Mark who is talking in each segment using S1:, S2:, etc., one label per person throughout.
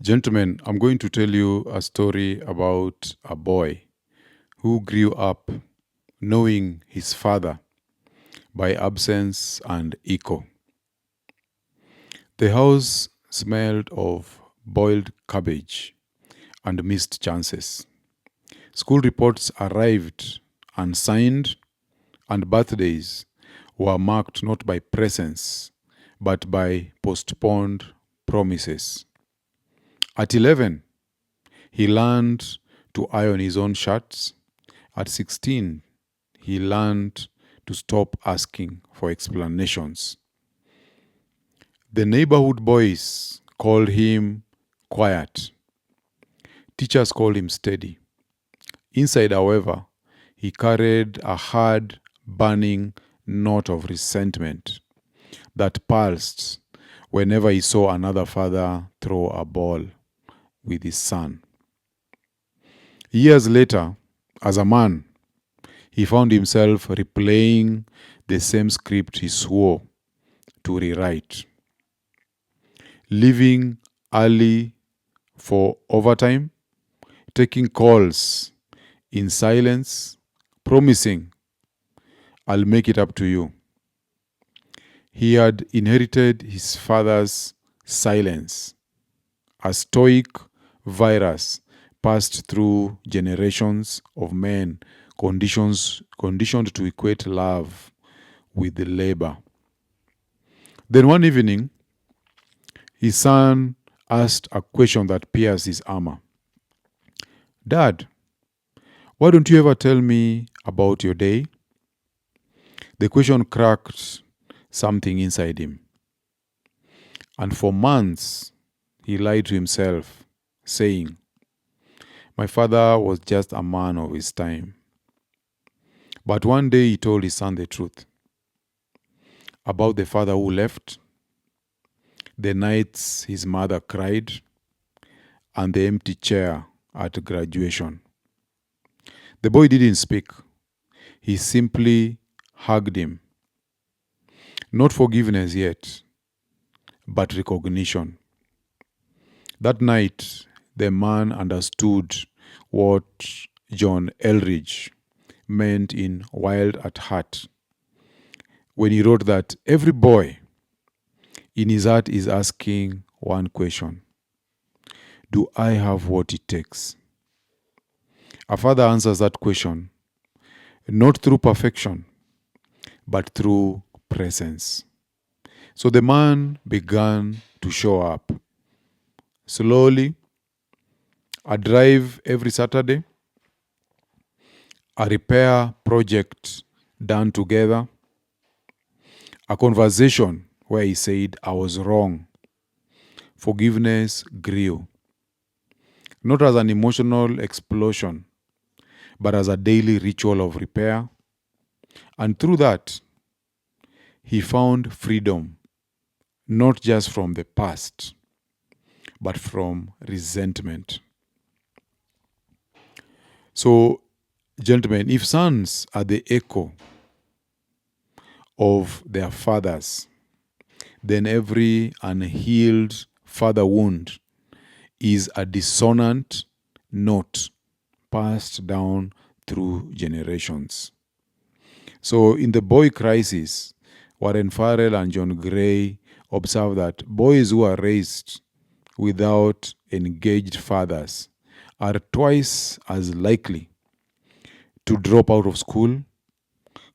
S1: Gentlemen, I'm going to tell you a story about a boy who grew up knowing his father by absence and echo. The house smelled of boiled cabbage and missed chances. School reports arrived unsigned, and birthdays were marked not by presents but by postponed promises. At 11, he learned to iron his own shirts. At 16, he learned to stop asking for explanations. The neighborhood boys called him quiet. Teachers called him steady. Inside, however, he carried a hard, burning knot of resentment that pulsed whenever he saw another father throw a ball with his son. Years later, as a man, he found himself replaying the same script he swore to rewrite. Leaving early for overtime, taking calls in silence, promising, I'll make it up to you. He had inherited his father's silence, a stoic virus passed through generations of men conditioned to equate love with the labor. Then one evening, his son asked a question that pierced his armor. Dad, why don't you ever tell me about your day? The question cracked something inside him. And for months, he lied to himself, saying, my father was just a man of his time. But one day he told his son the truth about the father who left, the nights his mother cried, and the empty chair at graduation. The boy didn't speak. He simply hugged him. Not forgiveness yet, but recognition. That night, the man understood what John Elridge meant in Wild at Heart when he wrote that every boy in his heart is asking one question: do I have what it takes? A father answers that question not through perfection, but through presence. So the man began to show up. Slowly, a drive every Saturday, a repair project done together, a conversation where he said, I was wrong. Forgiveness grew, not as an emotional explosion, but as a daily ritual of repair. And through that, he found freedom, not just from the past, but from resentment. So, gentlemen, if sons are the echo of their fathers, then every unhealed father wound is a dissonant note passed down through generations. So in The Boy Crisis, Warren Farrell and John Gray observe that boys who are raised without engaged fathers are twice as likely to drop out of school,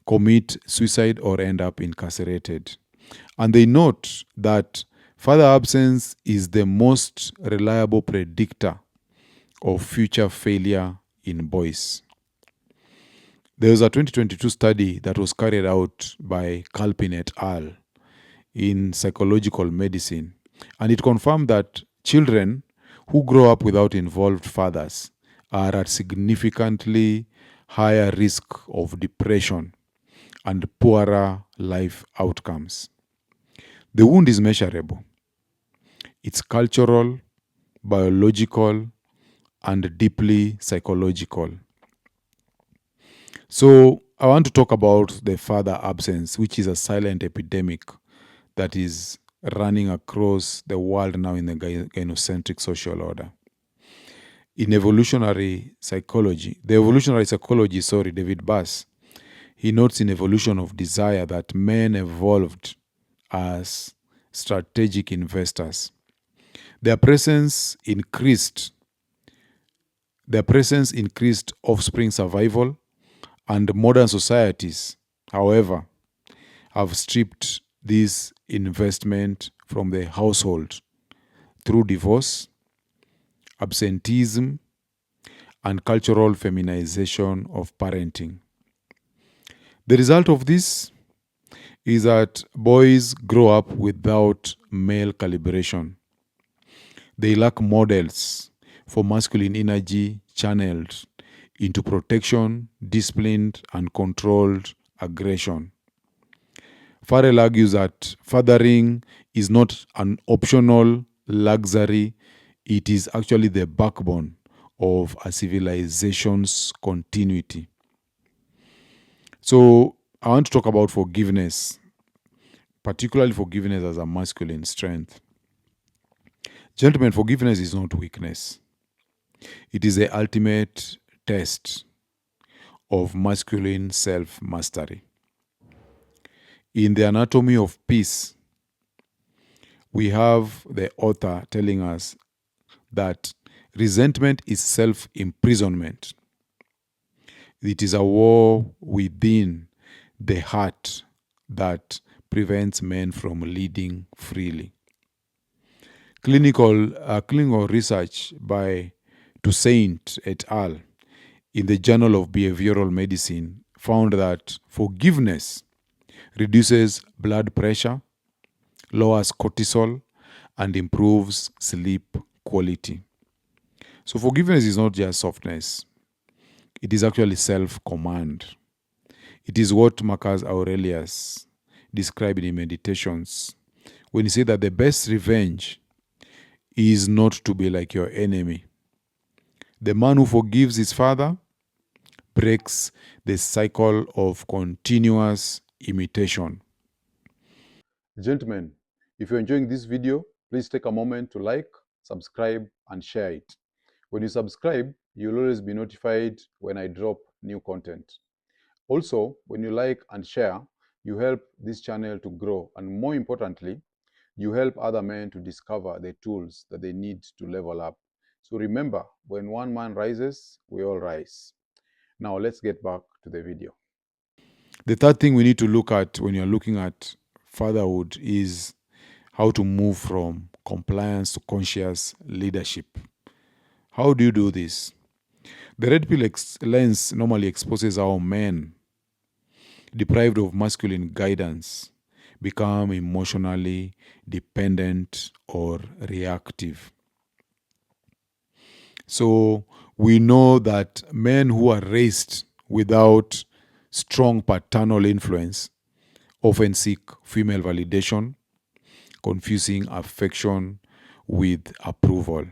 S1: commit suicide, or end up incarcerated. And they note that father absence is the most reliable predictor of future failure in boys. There was a 2022 study that was carried out by Kalpin et al. In psychological medicine, and it confirmed that children who grow up without involved fathers are at significantly higher risk of depression and poorer life outcomes. The wound is measurable. It's cultural, biological, and deeply psychological. So I want to talk about the father absence, which is a silent epidemic that is running across the world now in the gynocentric social order. In evolutionary psychology, David Bass, he notes in Evolution of Desire that men evolved as strategic investors. Their presence increased offspring survival, and modern societies, however, have stripped this investment from the household through divorce, absenteeism, and cultural feminization of parenting. The result of this is that boys grow up without male calibration. They lack models for masculine energy channeled into protection, disciplined, and controlled aggression. Farrell argues that fathering is not an optional luxury, it is actually the backbone of a civilization's continuity. So, I want to talk about forgiveness, particularly forgiveness as a masculine strength. Gentlemen, forgiveness is not weakness, it is the ultimate test of masculine self mastery. In The Anatomy of Peace, we have the author telling us that resentment is self imprisonment. It is a war within the heart that prevents men from leading freely. Clinical research by Toussaint et al. In the Journal of Behavioral Medicine found that forgiveness reduces blood pressure, lowers cortisol, and improves sleep quality. So forgiveness is not just softness. It is actually self-command. It is what Marcus Aurelius described in Meditations when he said that the best revenge is not to be like your enemy. The man who forgives his father breaks the cycle of continuous imitation. Gentlemen, if you're enjoying this video, please take a moment to like, subscribe, and share it. When you subscribe, you'll always be notified when I drop new content. Also, when you like and share, you help this channel to grow, and more importantly, you help other men to discover the tools that they need to level up. So remember, when one man rises, we all rise. Now let's get back to the video. The third thing we need to look at when you're looking at fatherhood is how to move from compliance to conscious leadership. How do you do this? The red pill lens normally exposes how men, deprived of masculine guidance, become emotionally dependent or reactive. So we know that men who are raised without strong paternal influence often seek female validation, confusing affection with approval.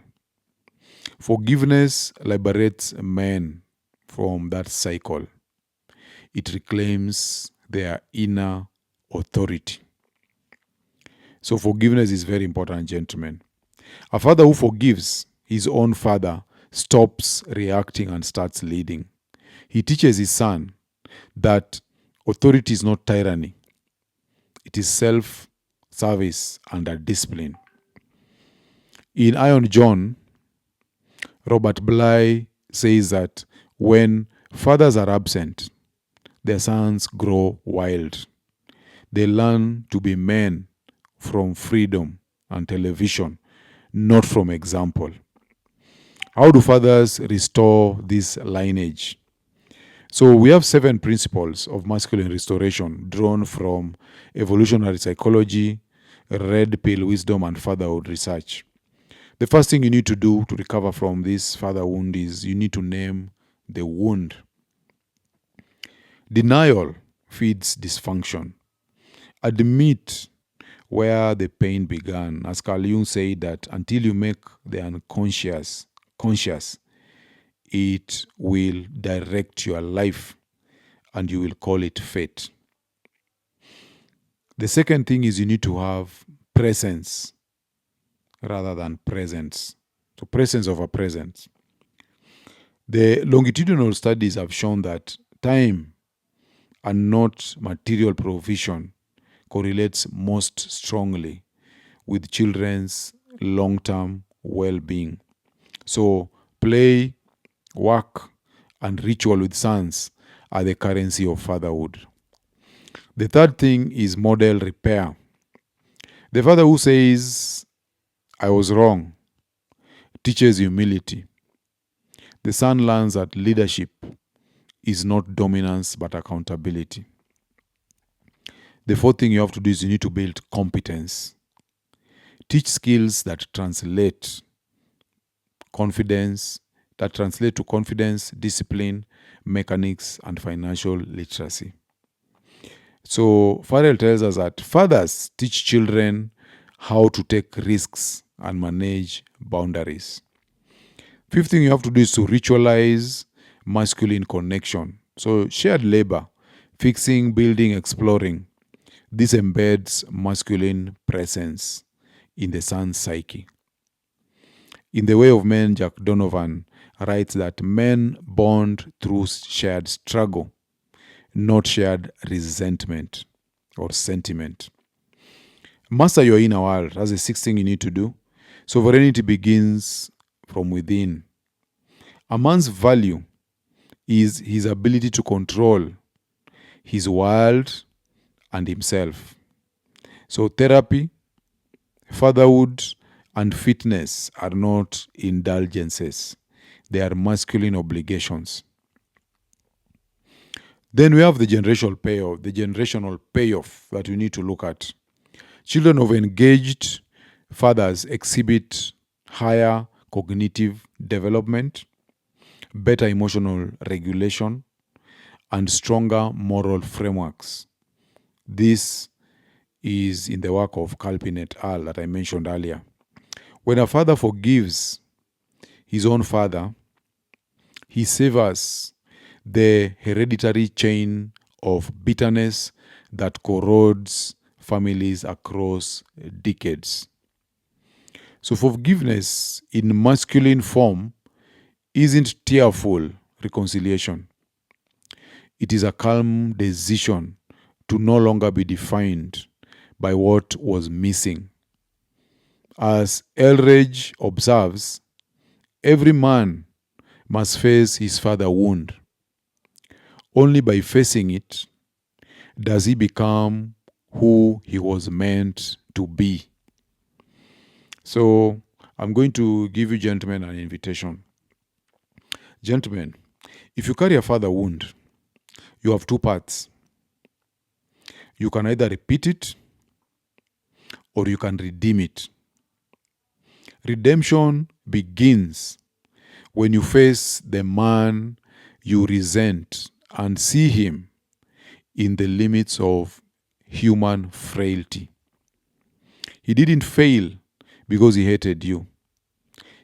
S1: Forgiveness liberates men from that cycle. It reclaims their inner authority. So forgiveness is very important, gentlemen. A father who forgives his own father stops reacting and starts leading. He teaches his son that authority is not tyranny. It is self-service under discipline. In Iron John, Robert Bly says that when fathers are absent, their sons grow wild. They learn to be men from freedom and television, not from example. How do fathers restore this lineage? So we have 7 principles of masculine restoration drawn from evolutionary psychology, red pill wisdom, and fatherhood research. The first thing you need to do to recover from this father wound is you need to name the wound. Denial feeds dysfunction. Admit where the pain began. As Carl Jung said that until you make the unconscious conscious, it will direct your life and you will call it fate. The second thing is you need to have presence rather than presence. So presence over presence. The longitudinal studies have shown that time and not material provision correlates most strongly with children's long-term well-being. So play, work, and ritual with sons are the currency of fatherhood. The third thing is model repair. The father who says, I was wrong, teaches humility. The son learns that leadership is not dominance but accountability. The fourth thing you have to do is you need to build competence. Teach skills that translate to confidence, discipline, mechanics, and financial literacy. So Farrell tells us that fathers teach children how to take risks and manage boundaries. Fifth thing you have to do is to ritualize masculine connection. So shared labor, fixing, building, exploring. This embeds masculine presence in the son's psyche. In The Way of Men, Jack Donovan writes that men bond through shared struggle, not shared resentment or sentiment. Master your inner world. That's the sixth thing you need to do. Sovereignty begins from within. A man's value is his ability to control his world and himself. So therapy, fatherhood, and fitness are not indulgences. They are masculine obligations. Then we have the generational payoff that we need to look at. Children of engaged fathers exhibit higher cognitive development, better emotional regulation, and stronger moral frameworks. This is in the work of Calpin et al. That I mentioned earlier. When a father forgives his own father, he severs the hereditary chain of bitterness that corrodes families across decades. So forgiveness in masculine form isn't tearful reconciliation. It is a calm decision to no longer be defined by what was missing. As Elridge observes, every man must face his father wound. Only by facing it does he become who he was meant to be. So I'm going to give you gentlemen an invitation. Gentlemen, if you carry a father wound, you have two paths. You can either repeat it or you can redeem it. Redemption begins when you face the man you resent and see him in the limits of human frailty. He didn't fail because he hated you.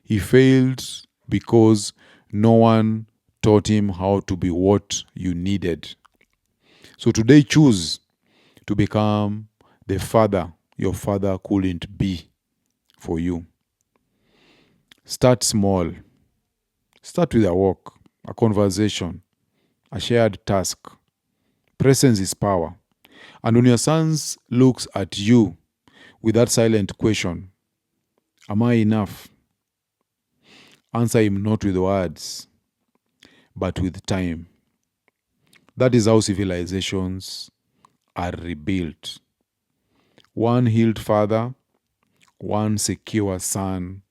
S1: He failed because no one taught him how to be what you needed. So today choose to become the father your father couldn't be for you. Start small. Start with a walk, a conversation, a shared task. Presence is power. And when your son looks at you with that silent question, am I enough? Answer him not with words, but with time. That is how civilizations are rebuilt. One healed father, one secure son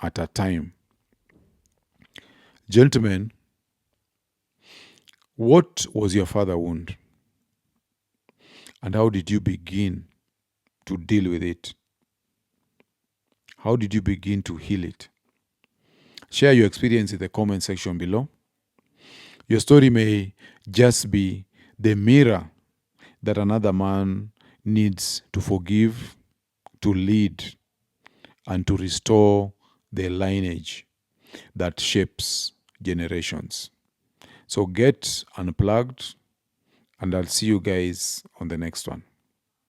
S1: at a time. Gentlemen, what was your father wound? And how did you begin to deal with it? How did you begin to heal it? Share your experience in the comment section below. Your story may just be the mirror that another man needs to forgive, to lead, and to restore the lineage that shapes generations. So get unplugged, and I'll see you guys on the next one.